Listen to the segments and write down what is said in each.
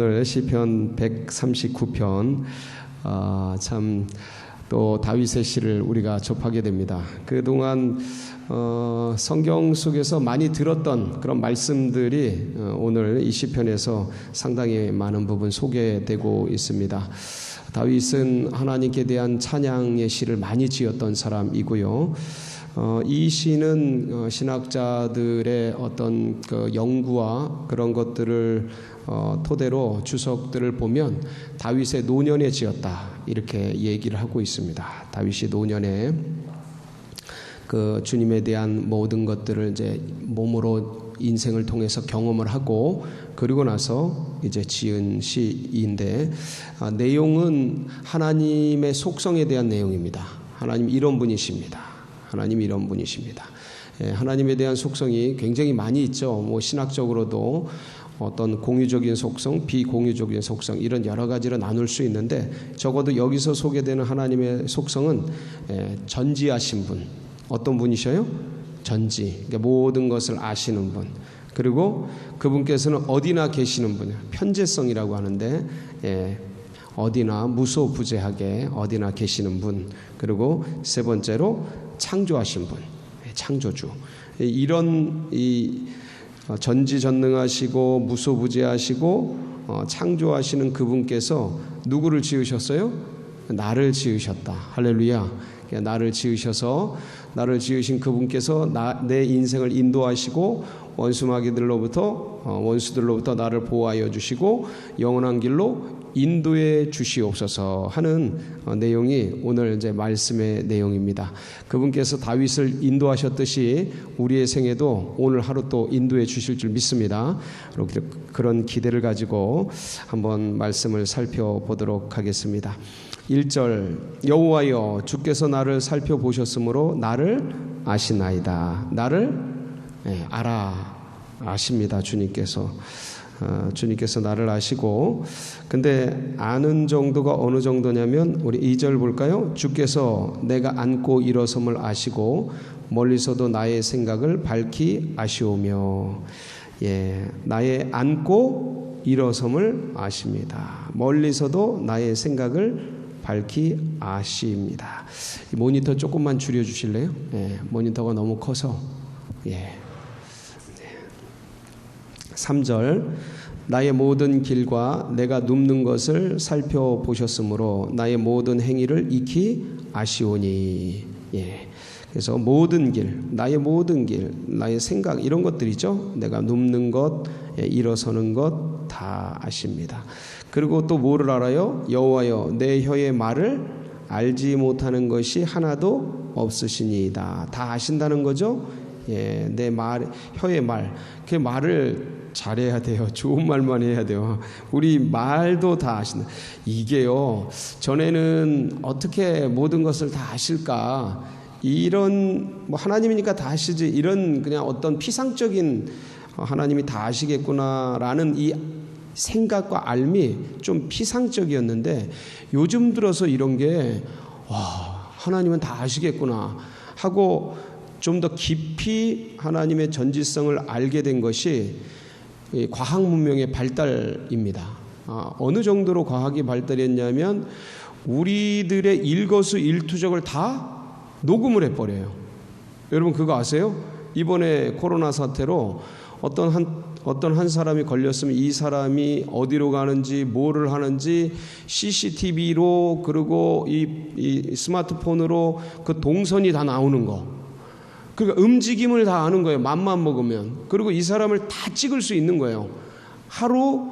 오늘 시편 139편 참 또 다윗의 시를 우리가 접하게 됩니다. 그동안 성경 속에서 많이 들었던 그런 말씀들이 오늘 이 시편에서 상당히 많은 부분 소개되고 있습니다. 다윗은 하나님께 대한 찬양의 시를 많이 지었던 사람이고요. 이 시는 신학자들의 어떤 그 연구와 그런 것들을 토대로 주석들을 보면 다윗의 노년에 지었다 이렇게 얘기를 하고 있습니다. 다윗이 노년에 그 주님에 대한 모든 것들을 이제 몸으로 인생을 통해서 경험을 하고 그리고 나서 이제 지은 시인데 내용은 하나님의 속성에 대한 내용입니다. 하나님 이런 분이십니다. 하나님 이런 분이십니다. 하나님에 대한 속성이 굉장히 많이 있죠. 뭐 신학적으로도 어떤 공유적인 속성, 비공유적인 속성 이런 여러 가지로 나눌 수 있는데 적어도 여기서 소개되는 하나님의 속성은 전지하신 분. 어떤 분이셔요? 전지. 그러니까 모든 것을 아시는 분. 그리고 그분께서는 어디나 계시는 분. 편재성이라고 하는데 어디나 무소부재하게 어디나 계시는 분. 그리고 세 번째로 창조하신 분. 창조주. 이런 전지전능하시고 무소부재하시고 창조하시는 그분께서 누구를 지으셨어요? 나를 지으셨다. 할렐루야. 나를 지으셔서 나를 지으신 그분께서 내 인생을 인도하시고 원수들로부터 나를 보호하여 주시고 영원한 길로 인도해 주시옵소서 하는 내용이 오늘 이제 말씀의 내용입니다. 그분께서 다윗을 인도하셨듯이 우리의 생애도 오늘 하루 또 인도해 주실 줄 믿습니다. 그런 기대를 가지고 한번 말씀을 살펴보도록 하겠습니다. 1절 여호와여 주께서 나를 살펴보셨으므로 나를 아시나이다. 나를 아십니다. 주님께서 나를 아시고 근데 아는 정도가 어느 정도냐면 우리 2절 볼까요? 주께서 내가 앉고 일어섬을 아시고 멀리서도 나의 생각을 밝히 아시오며 나의 앉고 일어섬을 아십니다. 멀리서도 나의 생각을 밝히 아십니다. 이 모니터 조금만 줄여주실래요? 모니터가 너무 커서 3절 나의 모든 길과 내가 눕는 것을 살펴보셨으므로 나의 모든 행위를 익히 아시오니 그래서 모든 길, 나의 모든 길, 나의 생각 이런 것들이죠. 내가 눕는 것, 일어서는 것 다 아십니다. 그리고 또 뭐를 알아요? 여호와여 내 혀의 말을 알지 못하는 것이 하나도 없으시니이다. 다 아신다는 거죠. 내 혀의 말, 그 말을 잘해야 돼요. 좋은 말만 해야 돼요. 우리 말도 다 아신다. 이게요. 전에는 어떻게 모든 것을 다 아실까? 이런 하나님이니까 다 아시지. 이런 그냥 어떤 피상적인 하나님이 다 아시겠구나라는 이 생각과 알미 좀 피상적이었는데 요즘 들어서 이런 게 하나님은 다 아시겠구나 하고 좀 더 깊이 하나님의 전지성을 알게 된 것이 과학 문명의 발달입니다. 어느 정도로 과학이 발달했냐면 우리들의 일거수일투족을 다 녹음을 해버려요. 여러분 그거 아세요? 이번에 코로나 사태로 어떤 한 사람이 걸렸으면 이 사람이 어디로 가는지 뭐를 하는지 CCTV로 그리고 이 스마트폰으로 그 동선이 다 나오는 거. 그러니까 움직임을 다 아는 거예요. 맘만 먹으면. 그리고 이 사람을 다 찍을 수 있는 거예요. 하루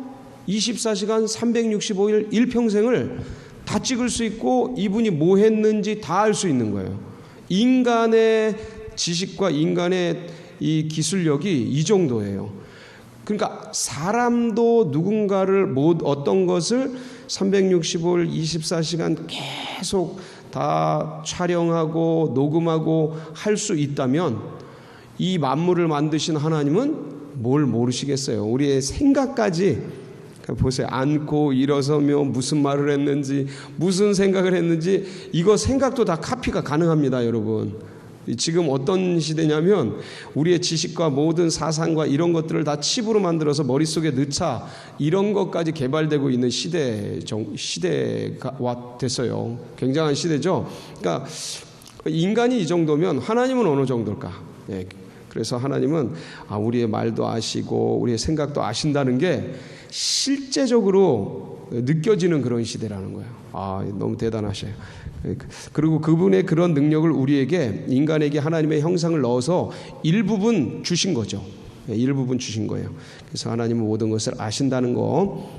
24시간 365일 일평생을 다 찍을 수 있고 이분이 뭐 했는지 다 알 수 있는 거예요. 인간의 지식과 인간의 이 기술력이 이 정도예요. 그러니까 사람도 누군가를 어떤 것을 365일 24시간 계속 다 촬영하고 녹음하고 할 수 있다면 이 만물을 만드신 하나님은 뭘 모르시겠어요. 우리의 생각까지 보세요. 앉고 일어서며 무슨 말을 했는지 무슨 생각을 했는지 이거 생각도 다 카피가 가능합니다. 여러분 지금 어떤 시대냐면 우리의 지식과 모든 사상과 이런 것들을 다 칩으로 만들어서 머릿속에 넣자 이런 것까지 개발되고 있는 시대가 됐어요. 굉장한 시대죠. 그러니까 인간이 이 정도면 하나님은 어느 정도일까? 그래서 하나님은 우리의 말도 아시고 우리의 생각도 아신다는 게 실제적으로 느껴지는 그런 시대라는 거예요. 너무 대단하셔요. 그리고 그분의 그런 능력을 우리에게, 인간에게 하나님의 형상을 넣어서 일부분 주신 거죠. 일부분 주신 거예요. 그래서 하나님은 모든 것을 아신다는 거.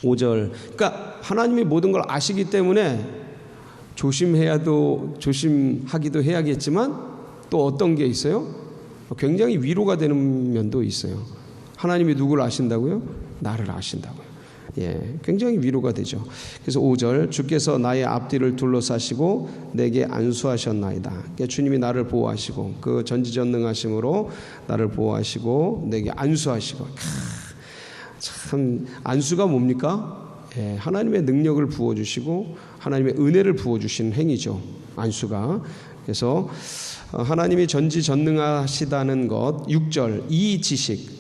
5절. 그러니까 하나님이 모든 걸 아시기 때문에 조심하기도 해야겠지만 또 어떤 게 있어요? 굉장히 위로가 되는 면도 있어요. 하나님이 누구를 아신다고요? 나를 아신다고요. 굉장히 위로가 되죠. 그래서 5절, 주께서 나의 앞뒤를 둘러싸시고 내게 안수하셨나이다. 그러니까 주님이 나를 보호하시고 그 전지전능하심으로 나를 보호하시고 내게 안수하시고. 참 안수가 뭡니까? 하나님의 능력을 부어주시고 하나님의 은혜를 부어주시는 행위죠. 안수가. 그래서 하나님이 전지전능하시다는 것. 6절, 이 지식,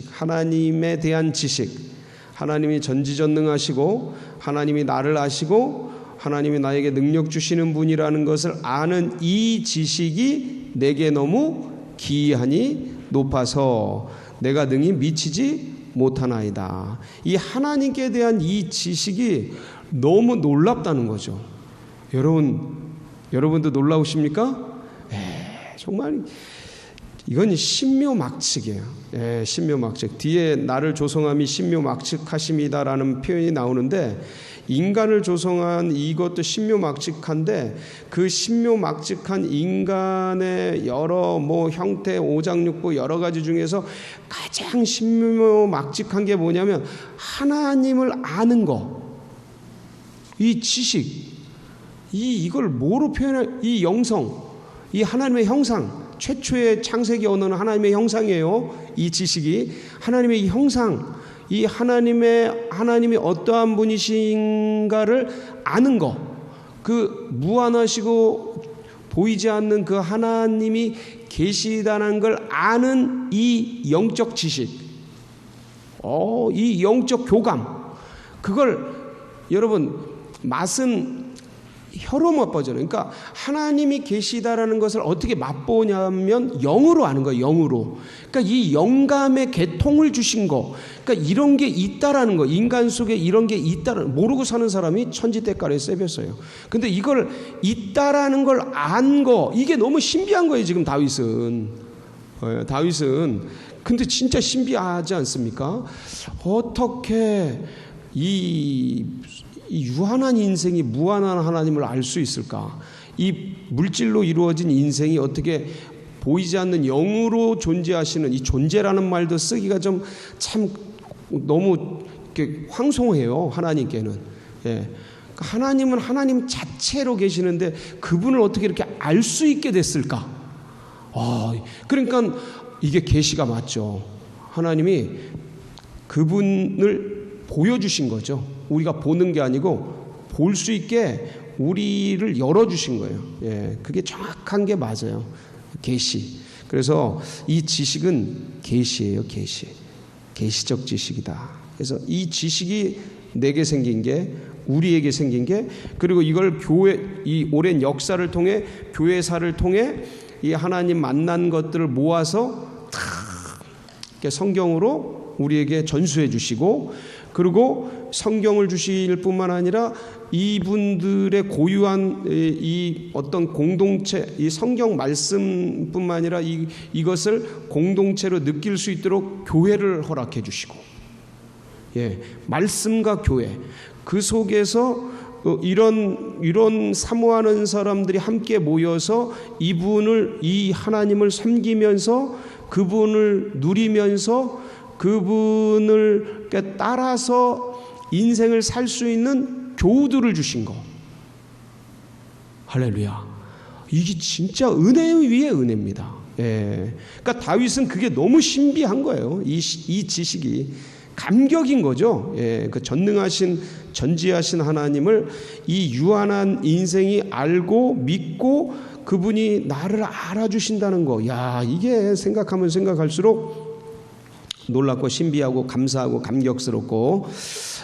하나님에 대한 지식, 하나님이 전지전능하시고 하나님이 나를 아시고 하나님이 나에게 능력 주시는 분이라는 것을 아는 이 지식이 내게 너무 기이하니 높아서 내가 능히 미치지 못하나이다. 이 하나님께 대한 이 지식이 너무 놀랍다는 거죠. 여러분도 놀라우십니까? 정말 이건 신묘막측이에요. 신묘막측. 뒤에 나를 조성함이 신묘막측하심이다라는 표현이 나오는데 인간을 조성한 이것도 신묘막측한데 그 신묘막측한 인간의 여러 형태, 오장육부 여러 가지 중에서 가장 신묘막측한 게 뭐냐면 하나님을 아는 거. 이 지식. 이걸 뭐로 표현할, 이 영성, 이 하나님의 형상. 최초의 창세기 언어는 하나님의 형상이에요. 이 지식이 하나님의 이 형상, 이 하나님이 어떠한 분이신가를 아는 것, 그 무한하시고 보이지 않는 그 하나님이 계시다는 걸 아는 이 영적 지식, 이 영적 교감, 그걸 여러분 맛은 혀로 맛보잖아요. 그러니까 하나님이 계시다라는 것을 어떻게 맛보냐면 영으로 아는 거예요. 영으로. 그러니까 이 영감의 계통을 주신 거. 그러니까 이런 게 있다라는 거. 인간 속에 이런 게 있다라는, 모르고 사는 사람이 천지대가리에 쎄혔어요. 근데 이걸 있다라는 걸 안 거, 이게 너무 신비한 거예요. 지금 다윗은. 근데 진짜 신비하지 않습니까? 어떻게 이 유한한 인생이 무한한 하나님을 알 수 있을까? 이 물질로 이루어진 인생이 어떻게 보이지 않는 영으로 존재하시는, 이 존재라는 말도 쓰기가 좀 참 너무 이렇게 황송해요. 하나님께는. 하나님은 하나님 자체로 계시는데 그분을 어떻게 이렇게 알 수 있게 됐을까? 그러니까 이게 계시가 맞죠. 하나님이 그분을 보여주신 거죠. 우리가 보는 게 아니고 볼 수 있게 우리를 열어주신 거예요. 그게 정확한 게 맞아요. 계시. 그래서 이 지식은 계시예요. 계시적 지식이다. 그래서 이 지식이 내게 생긴 게, 우리에게 생긴 게, 그리고 이걸 이 오랜 역사를 통해, 교회사를 통해 이 하나님 만난 것들을 모아서 다 성경으로 우리에게 전수해 주시고, 그리고 성경을 주실 뿐만 아니라 이분들의 고유한 이 어떤 공동체, 이 성경 말씀뿐만 아니라 이것을 공동체로 느낄 수 있도록 교회를 허락해 주시고, 말씀과 교회, 그 속에서 이런 사모하는 사람들이 함께 모여서 이 하나님을 섬기면서 그분을 누리면서 그분을 따라서 인생을 살 수 있는 교우들을 주신 거. 할렐루야. 이게 진짜 은혜 위에 은혜입니다. 그러니까 다윗은 그게 너무 신비한 거예요. 이 지식이 감격인 거죠. 그 전능하신 전지하신 하나님을 이 유한한 인생이 알고 믿고 그분이 나를 알아주신다는 거. 야, 이게 생각하면 생각할수록 놀랍고 신비하고 감사하고 감격스럽고,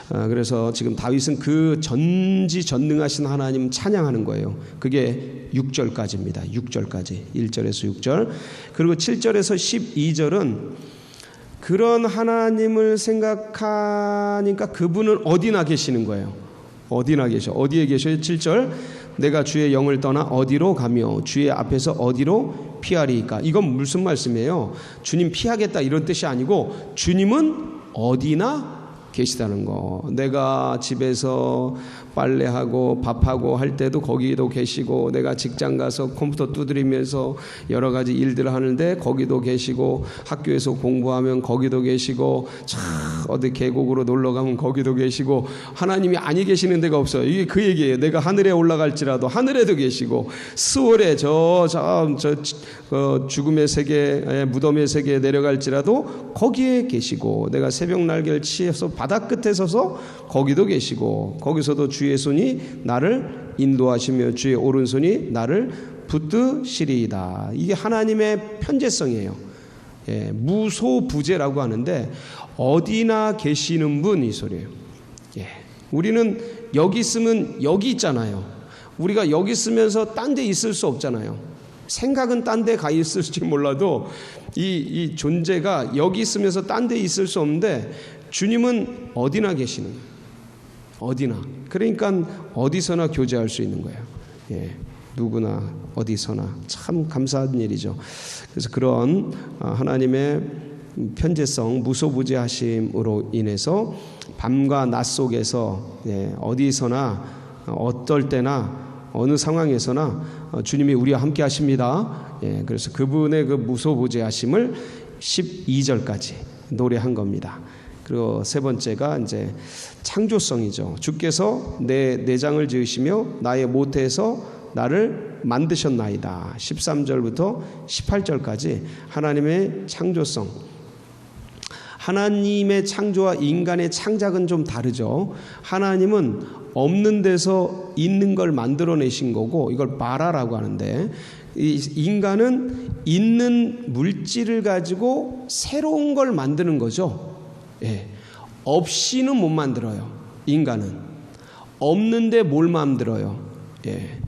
그래서 지금 다윗은 그 전지전능하신 하나님 찬양하는 거예요. 그게 6절까지입니다. 6절까지. 1절에서 6절. 그리고 7절에서 12절은 그런 하나님을 생각하니까 그분은 어디나 계시는 거예요. 어디나 계셔. 어디에 계셔요? 7절. 내가 주의 영을 떠나 어디로 가며 주의 앞에서 어디로 피하리이까. 이건 무슨 말씀이에요? 주님 피하겠다 이런 뜻이 아니고 주님은 어디나 계시다는 거. 내가 집에서 빨래하고 밥하고 할 때도 거기도 계시고, 내가 직장 가서 컴퓨터 두드리면서 여러 가지 일들을 하는데 거기도 계시고, 학교에서 공부하면 거기도 계시고, 어디 계곡으로 놀러 가면 거기도 계시고, 하나님이 아니 계시는 데가 없어요. 이게 그 얘기예요. 내가 하늘에 올라갈지라도 하늘에도 계시고, 스월에 죽음의 세계, 무덤의 세계에 내려갈지라도 거기에 계시고, 내가 새벽 날개를 치어서 바다 끝에 서서 거기도 계시고, 거기서도 주의 손이 나를 인도하시며 주의 오른손이 나를 붙드시리이다. 이게 하나님의 편재성이에요. 예, 무소부재라고 하는데 어디나 계시는 분, 이 소리예요. 예, 우리는 여기 있으면 여기 있잖아요. 우리가 여기 있으면서 딴 데 있을 수 없잖아요. 생각은 딴 데 가 있을지 몰라도 이 존재가 여기 있으면서 딴 데 있을 수 없는데 주님은 어디나 계시는 거예요. 어디나. 그러니까 어디서나 교제할 수 있는 거예요. 예, 누구나 어디서나. 참 감사한 일이죠. 그래서 그런 하나님의 편재성, 무소부재하심으로 인해서 밤과 낮 속에서 어디서나 어떨 때나 어느 상황에서나 주님이 우리와 함께 하십니다. 그래서 그분의 그 무소부재하심을 12절까지 노래한 겁니다. 그리고 세 번째가 이제 창조성이죠. 주께서 내 내장을 지으시며 나의 모태에서 나를 만드셨나이다. 13절부터 18절까지 하나님의 창조성. 하나님의 창조와 인간의 창작은 좀 다르죠. 하나님은 없는 데서 있는 걸 만들어내신 거고, 이걸 바라라고 하는데, 이 인간은 있는 물질을 가지고 새로운 걸 만드는 거죠. 예, 없이는 못 만들어요. 인간은 없는데 뭘 만들어요. 예,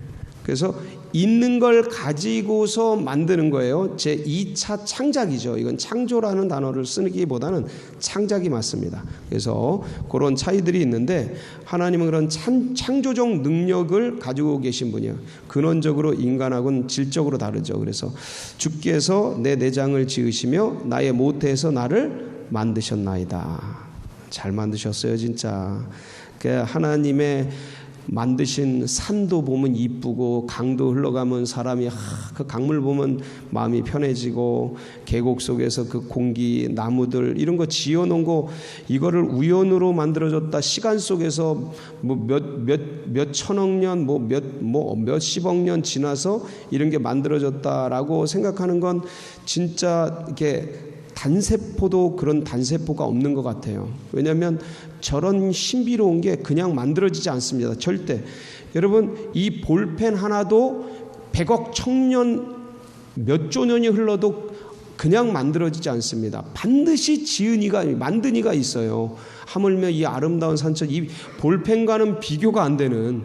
그래서 있는 걸 가지고서 만드는 거예요. 제 2차 창작이죠. 이건 창조라는 단어를 쓰기보다는 창작이 맞습니다. 그래서 그런 차이들이 있는데 하나님은 그런 창조적 능력을 가지고 계신 분이에요. 근원적으로 인간하고는 질적으로 다르죠. 그래서 주께서 내 내장을 지으시며 나의 모태에서 나를 만드셨나이다. 잘 만드셨어요, 진짜. 하나님의 만드신 산도 보면 이쁘고, 강도 흘러가면 사람이 그 강물 보면 마음이 편해지고, 계곡 속에서 그 공기, 나무들 이런 거 지어놓은 거, 이거를 우연으로 만들어졌다. 시간 속에서 뭐 몇 천억 년, 몇십억 년 지나서 이런 게 만들어졌다라고 생각하는 건 진짜 이렇게 단세포도 그런 단세포가 없는 것 같아요. 왜냐하면 저런 신비로운 게 그냥 만들어지지 않습니다. 절대. 여러분, 이 볼펜 하나도 100억 천년 몇 조 년이 흘러도 그냥 만들어지지 않습니다. 반드시 만든 이가 있어요. 하물며 이 아름다운 산천, 이 볼펜과는 비교가 안 되는,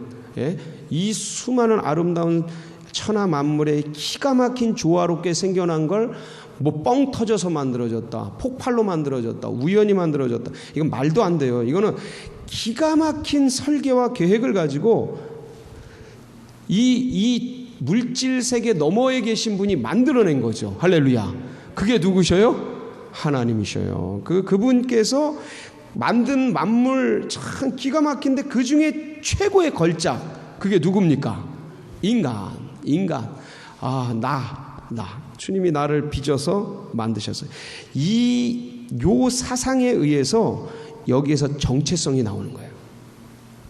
이 수많은 아름다운 천하 만물의 기가 막힌 조화롭게 생겨난 걸 뭐 뻥 터져서 만들어졌다, 폭발로 만들어졌다, 우연히 만들어졌다, 이건 말도 안 돼요. 이거는 기가 막힌 설계와 계획을 가지고 이 물질 세계 너머에 계신 분이 만들어낸 거죠. 할렐루야. 그게 누구셔요? 하나님이셔요. 그분께서 만든 만물 참 기가 막힌데 그 중에 최고의 걸작, 그게 누굽니까? 인간. 주님이 나를 빚어서 만드셨어요. 요 사상에 의해서 여기에서 정체성이 나오는 거예요.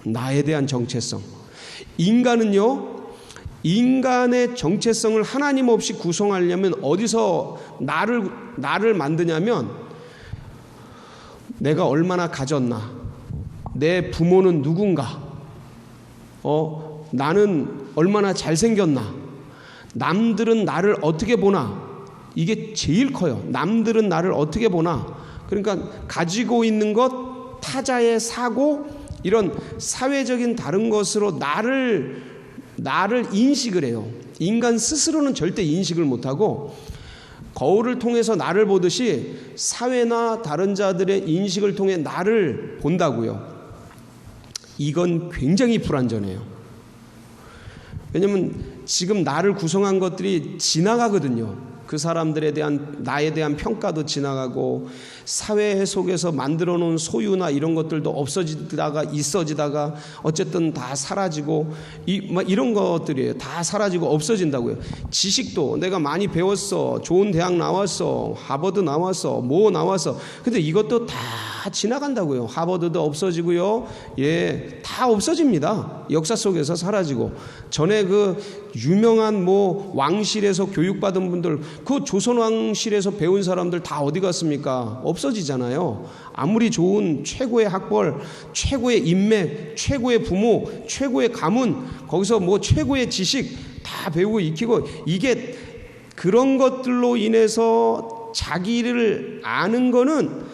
나에 대한 정체성. 인간은요, 인간의 정체성을 하나님 없이 구성하려면 어디서 나를 만드냐면, 내가 얼마나 가졌나, 내 부모는 누군가, 나는 얼마나 잘생겼나, 남들은 나를 어떻게 보나, 이게 제일 커요. 남들은 나를 어떻게 보나. 그러니까 가지고 있는 것, 타자의 사고, 이런 사회적인 다른 것으로 나를 인식을 해요. 인간 스스로는 절대 인식을 못하고 거울을 통해서 나를 보듯이 사회나 다른 자들의 인식을 통해 나를 본다고요. 이건 굉장히 불완전해요. 왜냐하면 지금 나를 구성한 것들이 지나가거든요. 그 사람들에 대한, 나에 대한 평가도 지나가고, 사회 속에서 만들어 놓은 소유나 이런 것들도 없어지다가 있어지다가 어쨌든 다 사라지고, 이런 것들이에요. 다 사라지고 없어진다고요. 지식도 내가 많이 배웠어, 좋은 대학 나왔어, 하버드 나왔어, 뭐 나왔어, 근데 이것도 다 지나간다고요. 하버드도 없어지고요, 다 없어집니다. 역사 속에서 사라지고. 전에 그 유명한 뭐 왕실에서 교육받은 분들, 그 조선 왕실에서 배운 사람들 다 어디 갔습니까? 없어지잖아요. 아무리 좋은 최고의 학벌, 최고의 인맥, 최고의 부모, 최고의 가문, 거기서 뭐 최고의 지식 다 배우고 익히고, 이게 그런 것들로 인해서 자기를 아는 거는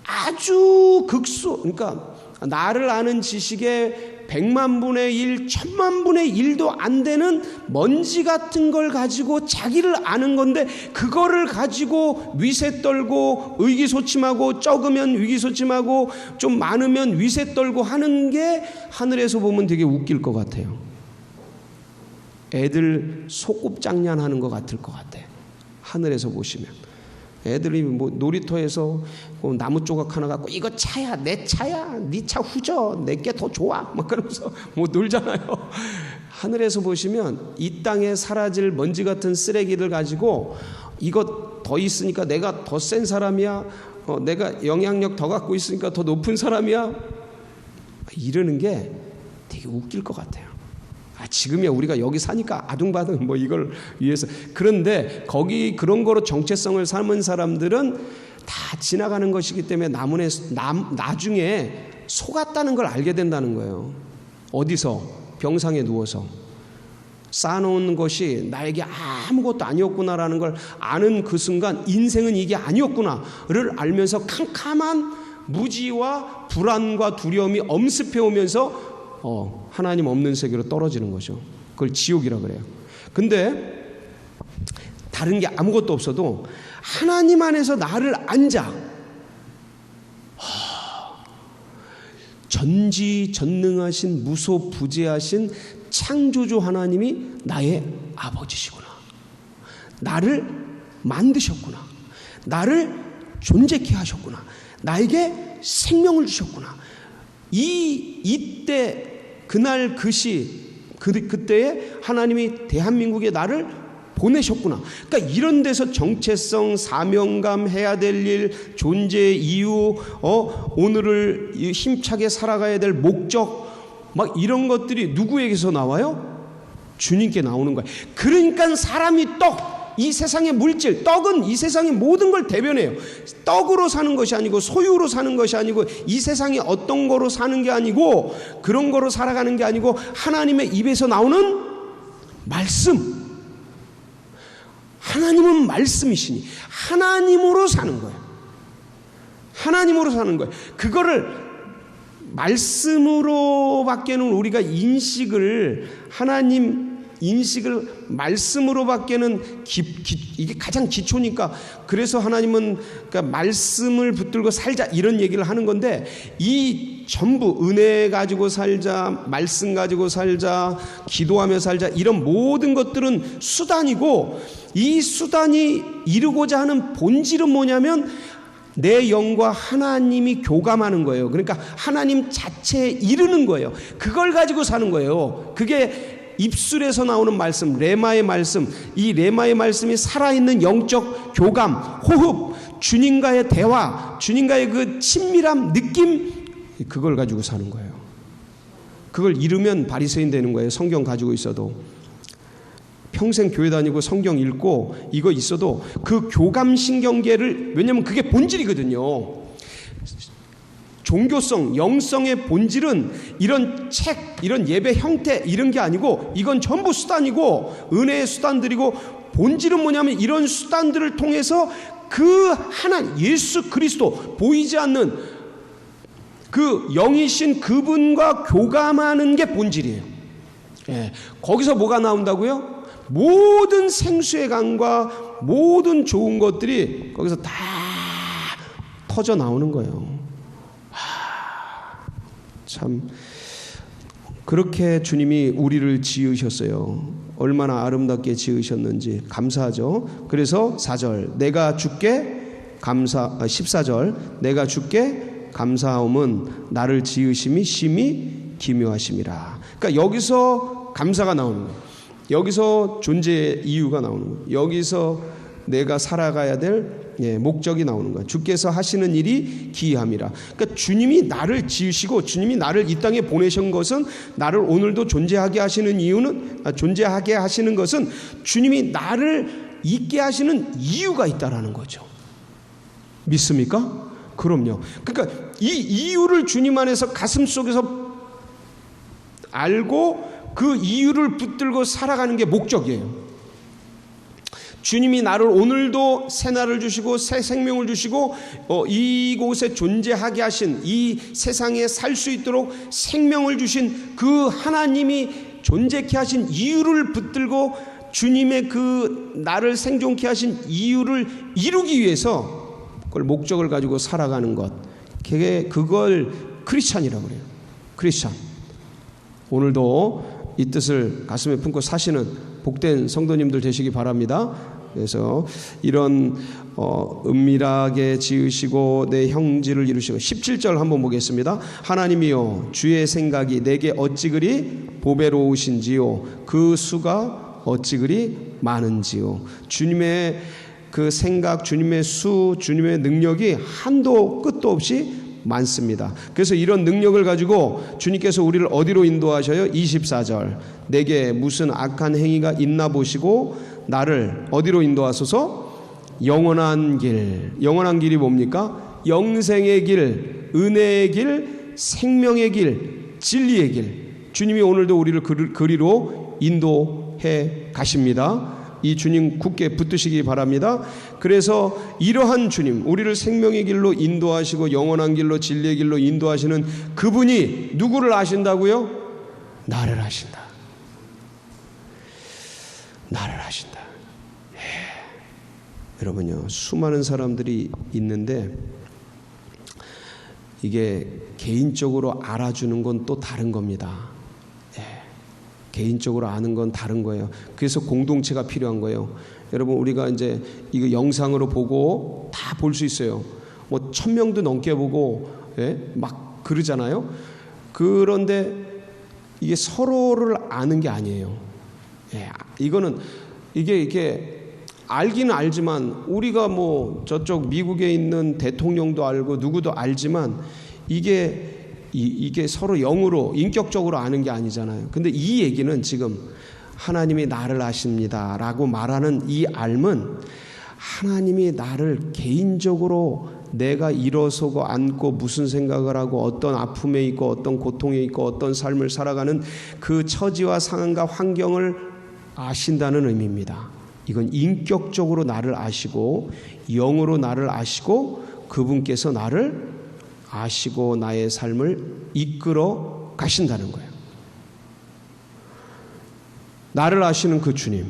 아주 그러니까 나를 아는 지식의 100만 분의 1, 1000만 분의 1도 안 되는 먼지 같은 걸 가지고 자기를 아는 건데, 그거를 가지고 위세 떨고 의기소침하고, 적으면 위기소침하고, 좀 많으면 위세 떨고 하는 게 하늘에서 보면 되게 웃길 것 같아요. 애들 소꿉장난하는 것 같을 것 같아요. 하늘에서 보시면 애들이 뭐 놀이터에서 나무 조각 하나 갖고, 이거 차야, 내 차야, 네 차 후져, 내게 더 좋아, 막 그러면서 뭐 놀잖아요. 하늘에서 보시면 이 땅에 사라질 먼지 같은 쓰레기를 가지고, 이거 더 있으니까 내가 더 센 사람이야, 내가 영향력 더 갖고 있으니까 더 높은 사람이야, 이러는 게 되게 웃길 것 같아요. 지금이야 우리가 여기 사니까 아둥바둥 뭐 이걸 위해서. 그런데 거기 그런 거로 정체성을 삼은 사람들은 다 지나가는 것이기 때문에 나중에 속았다는 걸 알게 된다는 거예요. 어디서? 병상에 누워서 쌓아놓은 것이 나에게 아무것도 아니었구나라는 걸 아는 그 순간, 인생은 이게 아니었구나를 알면서 캄캄한 무지와 불안과 두려움이 엄습해 오면서 하나님 없는 세계로 떨어지는 거죠. 그걸 지옥이라 그래요. 근데 다른 게 아무것도 없어도 하나님 안에서 나를 앉아, 전지전능하신 무소부재하신 창조주 하나님이 나의 아버지시구나, 나를 만드셨구나, 나를 존재케 하셨구나, 나에게 생명을 주셨구나. 이때 그날 그때에 하나님이 대한민국에 나를 보내셨구나. 그러니까 이런 데서 정체성, 사명감, 해야 될 일, 존재의 이유, 오늘을 힘차게 살아가야 될 목적, 막 이런 것들이 누구에게서 나와요? 주님께 나오는 거예요. 그러니까 사람이 이 세상의 물질, 떡은 이 세상의 모든 걸 대변해요. 떡으로 사는 것이 아니고, 소유로 사는 것이 아니고, 이 세상에 어떤 거로 사는 게 아니고, 그런 거로 살아가는 게 아니고, 하나님의 입에서 나오는 말씀. 하나님은 말씀이시니 하나님으로 사는 거예요. 하나님으로 사는 거예요. 그거를 말씀으로밖에는 우리가 하나님 인식을 말씀으로밖에는 이게 가장 기초니까, 그래서 하나님은 그러니까 말씀을 붙들고 살자 이런 얘기를 하는 건데, 이 전부 은혜 가지고 살자, 말씀 가지고 살자, 기도하며 살자, 이런 모든 것들은 수단이고, 이 수단이 이루고자 하는 본질은 뭐냐면 내 영과 하나님이 교감하는 거예요. 그러니까 하나님 자체에 이르는 거예요. 그걸 가지고 사는 거예요. 그게 입술에서 나오는 말씀, 레마의 말씀, 이 레마의 말씀이 살아있는 영적 교감, 호흡, 주님과의 대화, 주님과의 그 친밀함, 느낌, 그걸 가지고 사는 거예요. 그걸 잃으면 바리새인 되는 거예요. 성경 가지고 있어도. 평생 교회 다니고 성경 읽고 이거 있어도 그 교감신경계를, 왜냐하면 그게 본질이거든요. 종교성, 영성의 본질은 이런 책, 이런 예배 형태 이런 게 아니고 이건 전부 수단이고 은혜의 수단들이고 본질은 뭐냐면 이런 수단들을 통해서 그 하나님 예수 그리스도 보이지 않는 그 영이신 그분과 교감하는 게 본질이에요. 예, 거기서 뭐가 나온다고요? 모든 생수의 강과 모든 좋은 것들이 거기서 다 터져 나오는 거예요. 참 그렇게 주님이 우리를 지으셨어요. 얼마나 아름답게 지으셨는지 감사하죠. 그래서 4절 내가 주께 14절 내가 주께 감사함은 나를 지으심이 심히 기묘하심이라. 그러니까 여기서 감사가 나오는 거예요. 여기서 존재의 이유가 나오는 거예요. 여기서 내가 살아가야 될 목적이 나오는 거예요. 주께서 하시는 일이 기이함이라. 그러니까 주님이 나를 지으시고 주님이 나를 이 땅에 보내신 것은 나를 오늘도 존재하게 하시는 이유는 존재하게 하시는 것은 주님이 나를 있게 하시는 이유가 있다라는 거죠. 믿습니까? 그럼요. 그러니까 이 이유를 주님 안에서 가슴속에서 알고 그 이유를 붙들고 살아가는 게 목적이에요. 주님이 나를 오늘도 새 날을 주시고 새 생명을 주시고 이곳에 존재하게 하신 이 세상에 살 수 있도록 생명을 주신 그 하나님이 존재케 하신 이유를 붙들고 주님의 그 나를 생존케 하신 이유를 이루기 위해서 그걸 목적을 가지고 살아가는 것, 그걸 크리스찬이라고 그래요. 크리스찬. 오늘도 이 뜻을 가슴에 품고 사시는 복된 성도님들 되시기 바랍니다. 그래서 이런 은밀하게 지으시고 내 형질을 이루시고 17절 한번 보겠습니다. 하나님이여 주의 생각이 내게 어찌 그리 보배로우신지요 그 수가 어찌 그리 많은지요. 주님의 그 생각, 주님의 수, 주님의 능력이 한도 끝도 없이 많습니다. 그래서 이런 능력을 가지고 주님께서 우리를 어디로 인도하셔요? 24절 내게 무슨 악한 행위가 있나 보시고 나를 어디로 인도하소서? 영원한 길. 영원한 길이 뭡니까? 영생의 길, 은혜의 길, 생명의 길, 진리의 길. 주님이 오늘도 우리를 그리로 인도해 가십니다. 이 주님 굳게 붙드시기 바랍니다. 그래서 이러한 주님, 우리를 생명의 길로 인도하시고 영원한 길로 진리의 길로 인도하시는 그분이 누구를 아신다고요? 나를 아신다. 나를 아신다. 여러분요, 수많은 사람들이 있는데 이게 개인적으로 알아주는 건 또 다른 겁니다. 개인적으로 아는 건 다른 거예요. 그래서 공동체가 필요한 거예요. 여러분 우리가 이제 이거 영상으로 보고 다 볼 수 있어요. 뭐 1000명도 넘게 보고 막 그러잖아요. 그런데 이게 서로를 아는 게 아니에요. 이거는 이게 알기는 알지만 우리가 뭐 저쪽 미국에 있는 대통령도 알고 누구도 알지만 이게 서로 영으로 인격적으로 아는 게 아니잖아요. 근데 이 얘기는 지금 하나님이 나를 아십니다 라고 말하는 이 알은 하나님이 나를 개인적으로 내가 일어서고 앉고 무슨 생각을 하고 어떤 아픔에 있고 어떤 고통에 있고 어떤 삶을 살아가는 그 처지와 상황과 환경을 아신다는 의미입니다. 이건 인격적으로 나를 아시고 영으로 나를 아시고 그분께서 나를 아시고 나의 삶을 이끌어 가신다는 거예요. 나를 아시는 그 주님,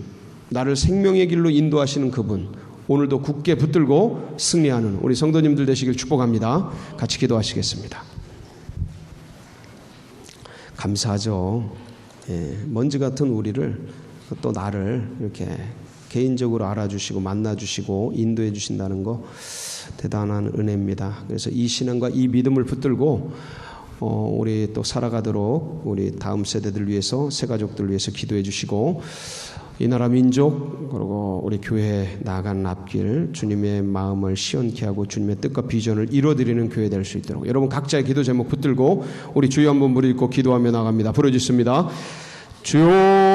나를 생명의 길로 인도하시는 그분, 오늘도 굳게 붙들고 승리하는 우리 성도님들 되시길 축복합니다. 같이 기도하시겠습니다. 감사하죠. 먼지 같은 우리를 또 나를 이렇게 개인적으로 알아주시고 만나주시고 인도해 주신다는 거 대단한 은혜입니다. 그래서 이 신앙과 이 믿음을 붙들고 우리 또 살아가도록 우리 다음 세대들 위해서 새 가족들 위해서 기도해 주시고 이 나라 민족 그리고 우리 교회 나아가는 앞길 주님의 마음을 시원케 하고 주님의 뜻과 비전을 이루어드리는 교회 될 수 있도록 여러분 각자의 기도 제목 붙들고 우리 주여 한번 부르고 기도하며 나갑니다. 부르짖습니다. 주여